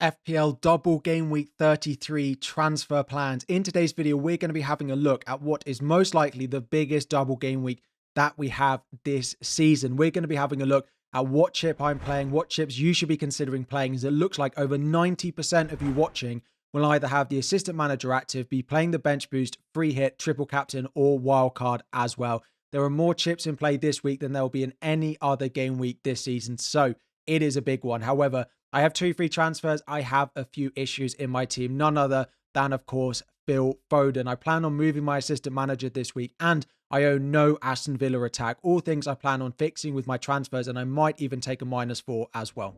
FPL double game week 33 transfer plans. In today's video, we're going to be having a look at what is most likely the biggest double game week that we have this season. We're going to be having a look at what chip I'm playing, what chips you should be considering playing, as it looks like over 90% of you watching will either have the assistant manager active, be playing the bench boost, free hit, triple captain, or wildcard as well. There are more chips in play this week than there will be in any other game week this season, so it is a big one. However, I have 2 free transfers. I have a few issues in my team, none other than, of course, Phil Foden. I plan on moving my assistant manager this week, and I own no Aston Villa attack. All things I plan on fixing with my transfers, and I might even take a -4 as well.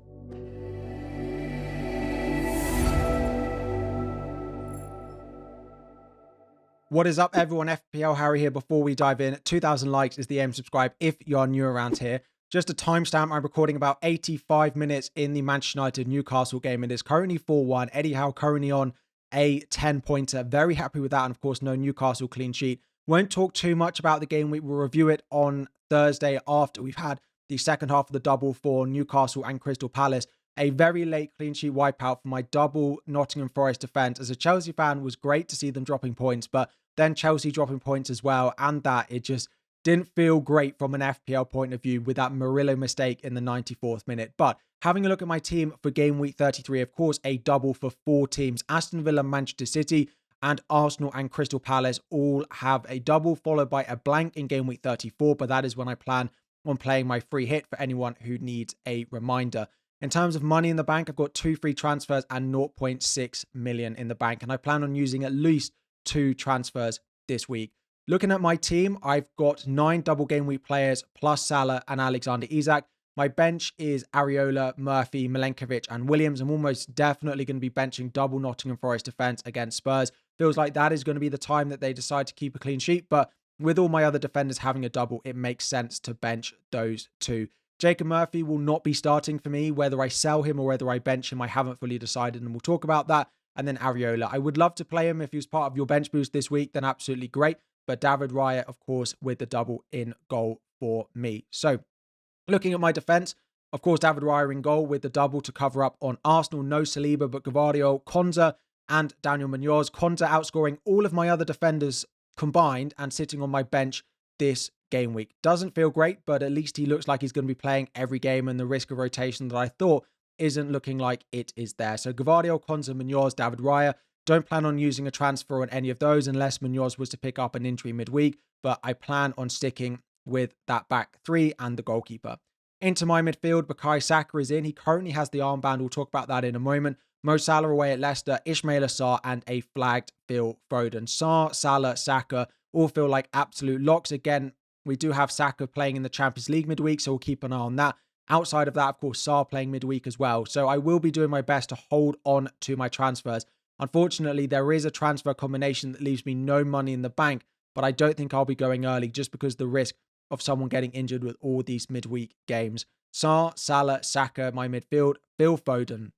What is up, everyone? FPL Harry here. Before we dive in, 2,000 likes is the aim. Subscribe if you're new around here. Just a timestamp, I'm recording about 85 minutes in the Manchester United-Newcastle game. It is currently 4-1. Eddie Howe currently on a 10-pointer. Very happy with that. And of course, no Newcastle clean sheet. Won't talk too much about the game week. We'll review it on Thursday after we've had the second half of the double for Newcastle and Crystal Palace. A very late clean sheet wipeout for my double Nottingham Forest defence. As a Chelsea fan, it was great to see them dropping points, but then Chelsea dropping points as well. And that it just didn't feel great from an FPL point of view with that Murillo mistake in the 94th minute. But having a look at my team for game week 33, of course, a double for 4 teams. Aston Villa, Manchester City, and Arsenal and Crystal Palace all have a double, followed by a blank in game week 34. But that is when I plan on playing my free hit for anyone who needs a reminder. In terms of money in the bank, I've got 2 free transfers and 0.6 million in the bank. And I plan on using at least 2 transfers this week. Looking at my team, I've got 9 double game week players plus Salah and Alexander Isak. My bench is Areola, Murphy, Milenkovic, and Williams. I'm almost definitely going to be benching double Nottingham Forest defence against Spurs. Feels like that is going to be the time that they decide to keep a clean sheet. But with all my other defenders having a double, it makes sense to bench those 2. Jacob Murphy will not be starting for me. Whether I sell him or whether I bench him, I haven't fully decided, and we'll talk about that. And then Areola. I would love to play him if he was part of your bench boost this week, then absolutely great. But David Raya, of course, with the double in goal for me. So looking at my defense, of course, David Raya in goal with the double to cover up on Arsenal. No Saliba, but Gvardiol, Konza, and Daniel Munoz. Konza outscoring all of my other defenders combined and sitting on my bench this game week. Doesn't feel great, but at least he looks like he's going to be playing every game, and the risk of rotation that I thought isn't looking like it is there. So Gvardiol, Konza, Munoz, David Raya. Don't plan on using a transfer on any of those unless Munoz was to pick up an injury midweek, but I plan on sticking with that back 3 and the goalkeeper. Into my midfield, Bukayo Saka is in. He currently has the armband. We'll talk about that in a moment. Mo Salah away at Leicester, Ismaila Sarr, and a flagged Phil Foden. Sarr, Salah, Saka all feel like absolute locks. Again, we do have Saka playing in the Champions League midweek, so we'll keep an eye on that. Outside of that, of course, Sarr playing midweek as well. So I will be doing my best to hold on to my transfers. Unfortunately, there is a transfer combination that leaves me no money in the bank, but I don't think I'll be going early just because the risk of someone getting injured with all these midweek games. Sarr, Salah, Saka, my midfield, Phil Foden.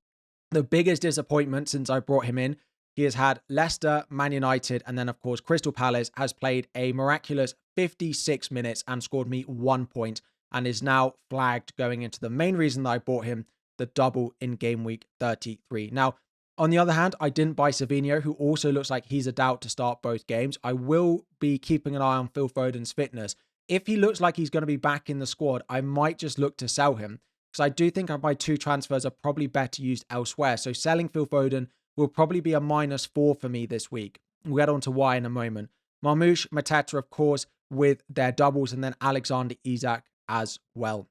The biggest disappointment since I brought him in, he has had Leicester, Man United, and then, of course, Crystal Palace, has played a miraculous 56 minutes and scored me 1 point and is now flagged going into the main reason that I bought him, the double in game week 33. Now, on the other hand, I didn't buy Savinho, who also looks like he's a doubt to start both games. I will be keeping an eye on Phil Foden's fitness. If he looks like he's going to be back in the squad, I might just look to sell him, because I do think my 2 transfers are probably better used elsewhere. So selling Phil Foden will probably be a -4 for me this week. We'll get on to why in a moment. Marmoush, Mateta, of course, with their doubles, and then Alexander Isak as well.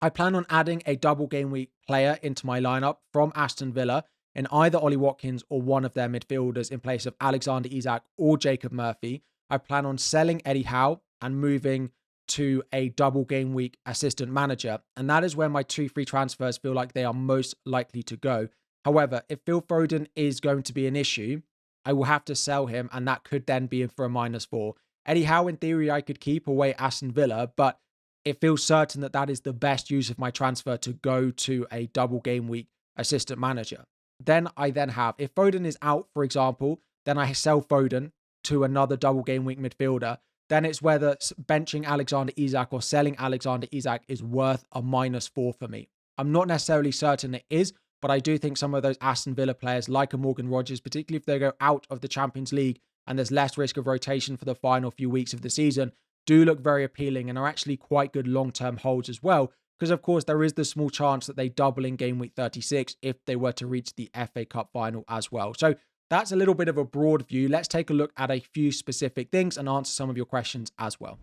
I plan on adding a double game week player into my lineup from Aston Villa in either Ollie Watkins or one of their midfielders in place of Alexander Isak or Jacob Murphy. I plan on selling Eddie Howe and moving to a double game week assistant manager. And that is where my 2 free transfers feel like they are most likely to go. However, if Phil Foden is going to be an issue, I will have to sell him, and that could then be for a -4. Eddie Howe, in theory, I could keep away at Aston Villa, but it feels certain that that is the best use of my transfer to go to a double game week assistant manager. Then I have, if Foden is out, for example, then I sell Foden to another double game week midfielder. Then it's whether benching Alexander Isak or selling Alexander Isak is worth a -4 for me. I'm not necessarily certain it is, But I do think some of those Aston Villa players, like a Morgan Rogers, particularly if they go out of the Champions League and there's less risk of rotation for the final few weeks of the season, do look very appealing and are actually quite good long-term holds as well. Because, of course, there is the small chance that they double in game week 36 if they were to reach the FA Cup final as well. So that's a little bit of a broad view. Let's take a look at a few specific things and answer some of your questions as well.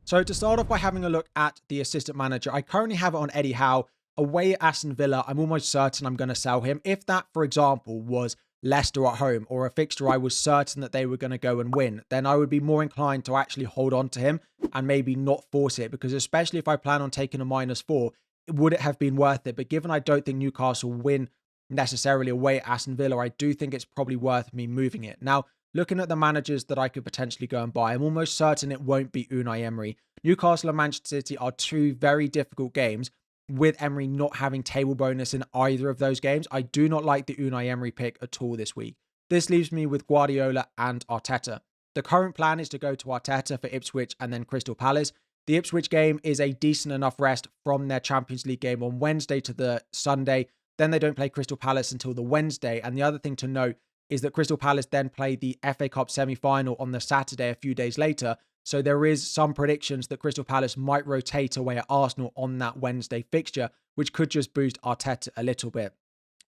So to start off by having a look at the assistant manager, I currently have it on Eddie Howe. Away at Aston Villa, I'm almost certain I'm going to sell him. If that, for example, was Leicester at home or a fixture I was certain that they were going to go and win, then I would be more inclined to actually hold on to him and maybe not force it, because especially if I plan on taking a -4, would it have been worth it? But given I don't think Newcastle win necessarily away at Aston Villa, I do think it's probably worth me moving it. Now, looking at the managers that I could potentially go and buy, I'm almost certain it won't be Unai Emery. Newcastle and Manchester City are two very difficult games, with Emery not having table bonus in either of those games. I do not like the Unai Emery pick at all this week. This leaves me with Guardiola and Arteta. The current plan is to go to Arteta for Ipswich and then Crystal Palace. The Ipswich game is a decent enough rest from their Champions League game on Wednesday to the Sunday. Then they don't play Crystal Palace until the Wednesday. And the other thing to note is that Crystal Palace then play the FA Cup semi-final on the Saturday a few days later. So there is some predictions that Crystal Palace might rotate away at Arsenal on that Wednesday fixture, which could just boost Arteta a little bit.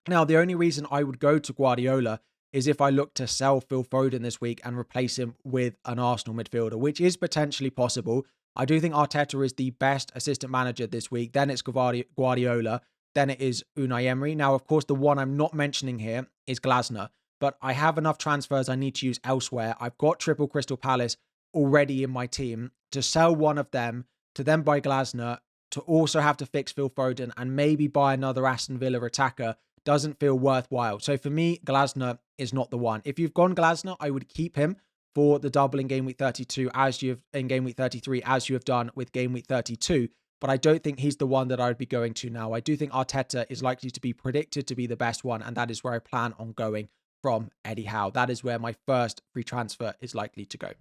Now, the only reason I would go to Guardiola is if I look to sell Phil Foden this week and replace him with an Arsenal midfielder, which is potentially possible. I do think Arteta is the best assistant manager this week. Then it's Guardiola. Then it is Unai Emery. Now, of course, the one I'm not mentioning here is Glasner, but I have enough transfers I need to use elsewhere. I've got triple Crystal Palace already in my team to sell one of them, to then buy Glasner, to also have to fix Phil Foden and maybe buy another Aston Villa attacker doesn't feel worthwhile. So for me, Glasner is not the one. If you've gone Glasner, I would keep him for the double in game week 32 as you have in game week 33, as you have done with game week 32. But I don't think he's the one that I would be going to now. I do think Arteta is likely to be predicted to be the best one, and that is where I plan on going from Eddie Howe. That is where my first free transfer is likely to go.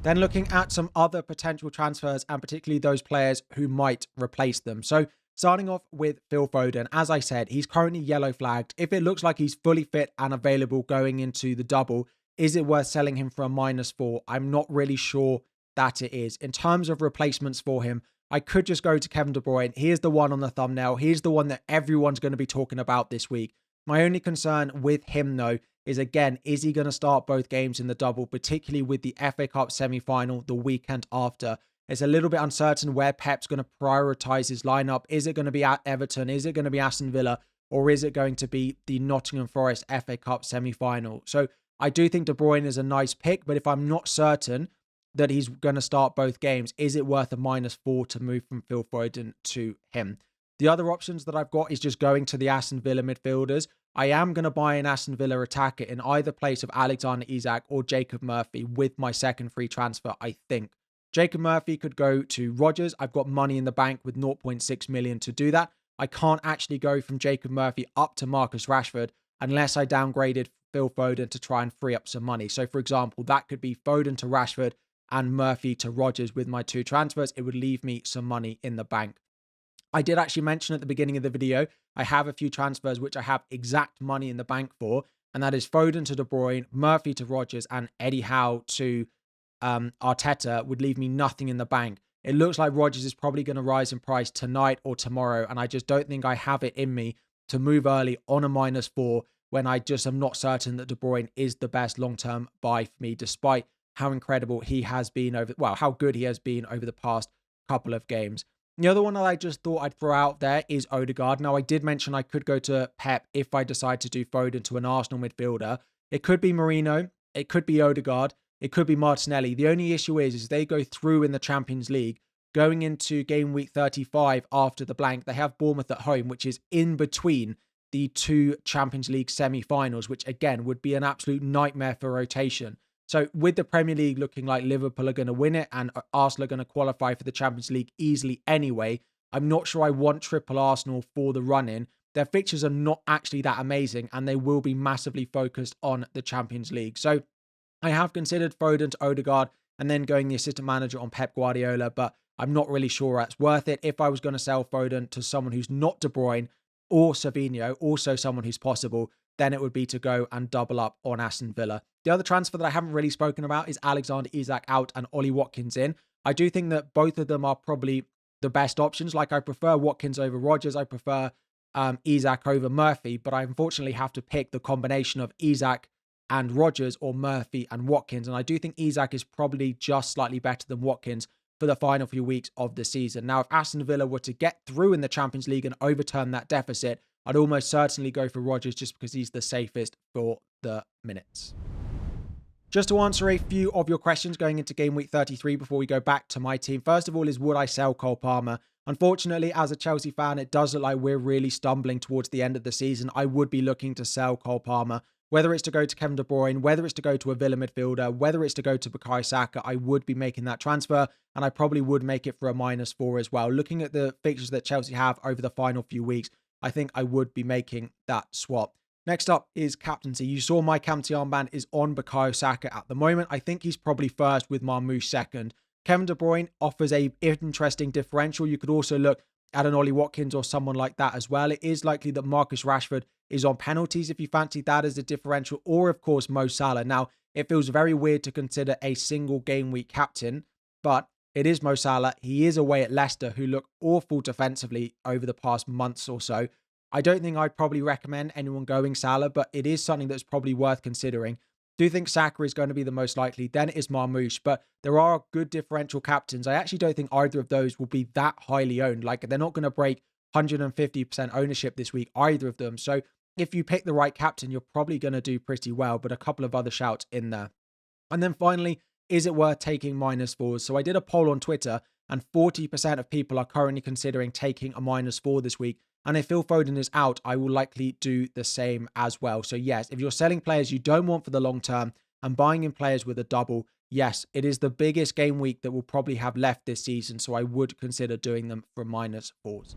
Then looking at some other potential transfers and particularly those players who might replace them. So starting off with Phil Foden, as I said, he's currently yellow flagged. If it looks like he's fully fit and available going into the double, is it worth selling him for a -4? I'm not really sure that it is. In terms of replacements for him, I could just go to Kevin De Bruyne. He is the one on the thumbnail. He's the one that everyone's going to be talking about this week. My only concern with him, though, is again, is he going to start both games in the double, particularly with the FA Cup semi-final the weekend after? It's a little bit uncertain where Pep's going to prioritise his lineup. Is it going to be at Everton? Is it going to be Aston Villa? Or is it going to be the Nottingham Forest FA Cup semi-final? So I do think De Bruyne is a nice pick, but if I'm not certain that he's going to start both games, is it worth a -4 to move from Phil Foden to him? The other options that I've got is just going to the Aston Villa midfielders. I am going to buy an Aston Villa attacker in either place of Alexander Isak or Jacob Murphy with my second free transfer, I think. Jacob Murphy could go to Rodgers. I've got money in the bank with 0.6 million to do that. I can't actually go from Jacob Murphy up to Marcus Rashford unless I downgraded Phil Foden to try and free up some money. So, for example, that could be Foden to Rashford and Murphy to Rodgers with my two transfers. It would leave me some money in the bank. I did actually mention at the beginning of the video, I have a few transfers which I have exact money in the bank for, and that is Foden to De Bruyne, Murphy to Rodgers, and Eddie Howe to Arteta would leave me nothing in the bank. It looks like Rodgers is probably going to rise in price tonight or tomorrow, and I just don't think I have it in me to move early on a -4 when I just am not certain that De Bruyne is the best long-term buy for me, despite how incredible he has been how good he has been over the past couple of games. The other one that I just thought I'd throw out there is Odegaard. Now, I did mention I could go to Pep if I decide to do Foden to an Arsenal midfielder. It could be Marino. It could be Odegaard. It could be Martinelli. The only issue is they go through in the Champions League. Going into game week 35 after the blank, they have Bournemouth at home, which is in between the two Champions League semi-finals, which again would be an absolute nightmare for rotation. So with the Premier League looking like Liverpool are going to win it and Arsenal are going to qualify for the Champions League easily anyway, I'm not sure I want triple Arsenal for the run-in. Their fixtures are not actually that amazing and they will be massively focused on the Champions League. So I have considered Foden to Odegaard and then going the assistant manager on Pep Guardiola, but I'm not really sure that's worth it. If I was going to sell Foden to someone who's not De Bruyne, or Savinho, also someone who's possible, then it would be to go and double up on Aston Villa. The other transfer that I haven't really spoken about is Alexander Isak out and Ollie Watkins in. I do think that both of them are probably the best options. Like, I prefer Watkins over Rodgers. I prefer Isak over Murphy, but I unfortunately have to pick the combination of Isak and Rodgers or Murphy and Watkins. And I do think Isak is probably just slightly better than Watkins for the final few weeks of the season. Now, if Aston Villa were to get through in the Champions League and overturn that deficit, I'd almost certainly go for Rodgers just because he's the safest for the minutes. Just to answer a few of your questions going into game week 33 before we go back to my team. First of all is, would I sell Cole Palmer? Unfortunately, as a Chelsea fan, it does look like we're really stumbling towards the end of the season. I would be looking to sell Cole Palmer. Whether it's to go to Kevin De Bruyne, whether it's to go to a Villa midfielder, whether it's to go to Bukayo Saka, I would be making that transfer, and I probably would make it for a -4 as well. Looking at the fixtures that Chelsea have over the final few weeks, I think I would be making that swap. Next up is captaincy. You saw my captaincy armband is on Bukayo Saka at the moment. I think he's probably first with Marmoush second. Kevin De Bruyne offers a interesting differential. You could also look at an Ollie Watkins or someone like that as well. It is likely that Marcus Rashford is on penalties if you fancy that as a differential, or of course Mo Salah. Now, it feels very weird to consider a single game week captain, but it is Mo Salah. He is away at Leicester, who look awful defensively over the past months or so. I don't think I'd probably recommend anyone going Salah, but it is something that's probably worth considering. Do think Saka is going to be the most likely, then it is Marmoush, but there are good differential captains. I actually don't think either of those will be that highly owned. Like, they're not going to break 150% ownership this week, either of them. So if you pick the right captain, you're probably going to do pretty well, but a couple of other shouts in there. And then finally, is it worth taking -4s? So I did a poll on Twitter, and 40% of people are currently considering taking a -4 this week. And if Phil Foden is out, I will likely do the same as well. So yes, if you're selling players you don't want for the long term and buying in players with a double, yes, it is the biggest game week that we'll probably have left this season. So I would consider doing them for -4s.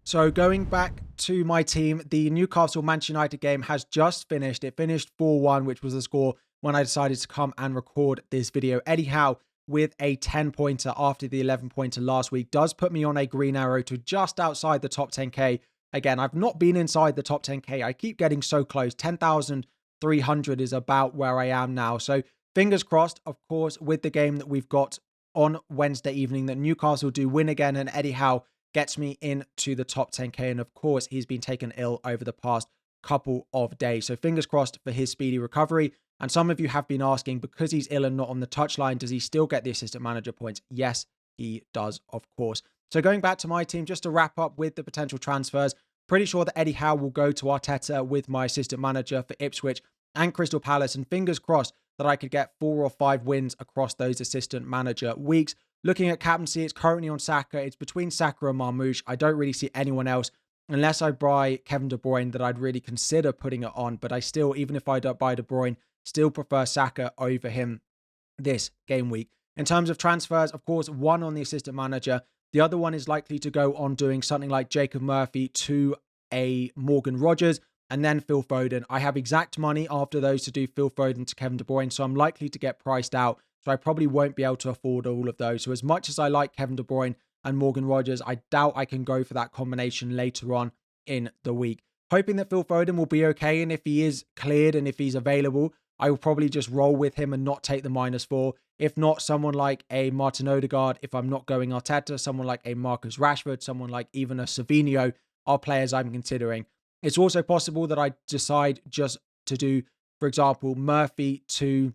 So going back to my team, the Newcastle-Manchester United game has just finished. It finished 4-1, which was the score when I decided to come and record this video. Eddie Howe with a 10-pointer after the 11-pointer last week does put me on a green arrow to just outside the top 10k. Again, I've not been inside the top 10k. I keep getting so close. 10,300 is about where I am now. So fingers crossed, of course, with the game that we've got on Wednesday evening, that Newcastle do win again and Eddie Howe gets me into the top 10k. And of course, he's been taken ill over the past couple of days. So fingers crossed for his speedy recovery. And some of you have been asking, because he's ill and not on the touchline, does he still get the assistant manager points? Yes, he does, of course. So going back to my team, just to wrap up with the potential transfers, pretty sure that Eddie Howe will go to Arteta with my assistant manager for Ipswich and Crystal Palace. And fingers crossed that I could get 4 or 5 wins across those assistant manager weeks. Looking at captaincy, it's currently on Saka. It's between Saka and Marmoush. I don't really see anyone else, unless I buy Kevin De Bruyne, that I'd really consider putting it on. But I still, even if I don't buy De Bruyne, still prefer Saka over him this game week. In terms of transfers, of course, one on the assistant manager. The other one is likely to go on doing something like Jacob Murphy to a Morgan Rodgers and then Phil Foden. I have exact money after those to do Phil Foden to Kevin De Bruyne, so I'm likely to get priced out. So I probably won't be able to afford all of those. So as much as I like Kevin De Bruyne and Morgan Rodgers, I doubt I can go for that combination later on in the week. Hoping that Phil Foden will be okay, and if he is cleared and if he's available, I will probably just roll with him and not take the -4. If not, someone like a Martin Odegaard, if I'm not going Arteta, someone like a Marcus Rashford, someone like even a Savinho are players I'm considering. It's also possible that I decide just to do, for example, Murphy to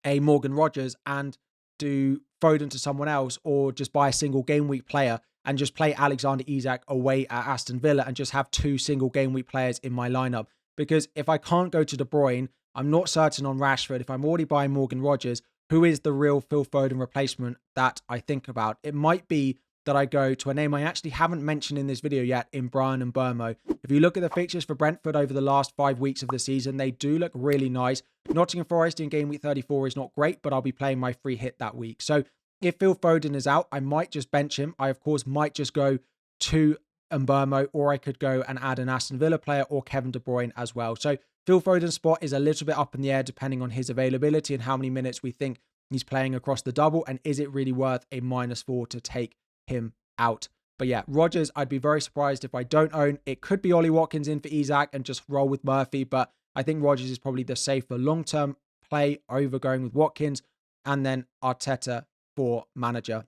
a Morgan Rodgers and do Foden to someone else, or just buy a single game week player and just play Alexander Isak away at Aston Villa and just have 2 single game week players in my lineup. Because if I can't go to De Bruyne, I'm not certain on Rashford. If I'm already buying Morgan Rodgers, who is the real Phil Foden replacement that I think about? It might be that I go to a name I actually haven't mentioned in this video yet, in Brian and Burmo. If you look at the fixtures for Brentford over the last 5 weeks of the season, they do look really nice. Nottingham Forest in game week 34 is not great, but I'll be playing my free hit that week. So if Phil Foden is out, I might just bench him. I, of course, might just go to Mbermo, or I could go and add an Aston Villa player or Kevin De Bruyne as well. So Phil Foden's spot is a little bit up in the air depending on his availability and how many minutes we think he's playing across the double, and is it really worth a -4 to take him out. But yeah, Rodgers, I'd be very surprised if I don't own. It could be Ollie Watkins in for Isaac and just roll with Murphy, but I think Rodgers is probably the safer long-term play over going with Watkins, and then Arteta for manager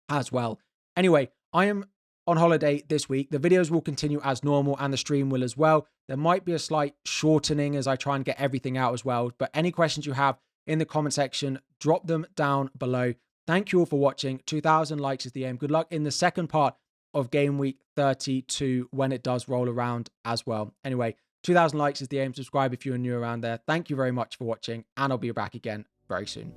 as well. Anyway, I am on holiday this week. The videos will continue as normal and the stream will as well. There might be a slight shortening as I try and get everything out as well. But any questions you have in the comment section, drop them down below. Thank you all for watching. 2,000 likes is the aim. Good luck in the second part of game week 32 when it does roll around as well. Anyway, 2,000 likes is the aim. Subscribe if you're new around there. Thank you very much for watching, and I'll be back again very soon.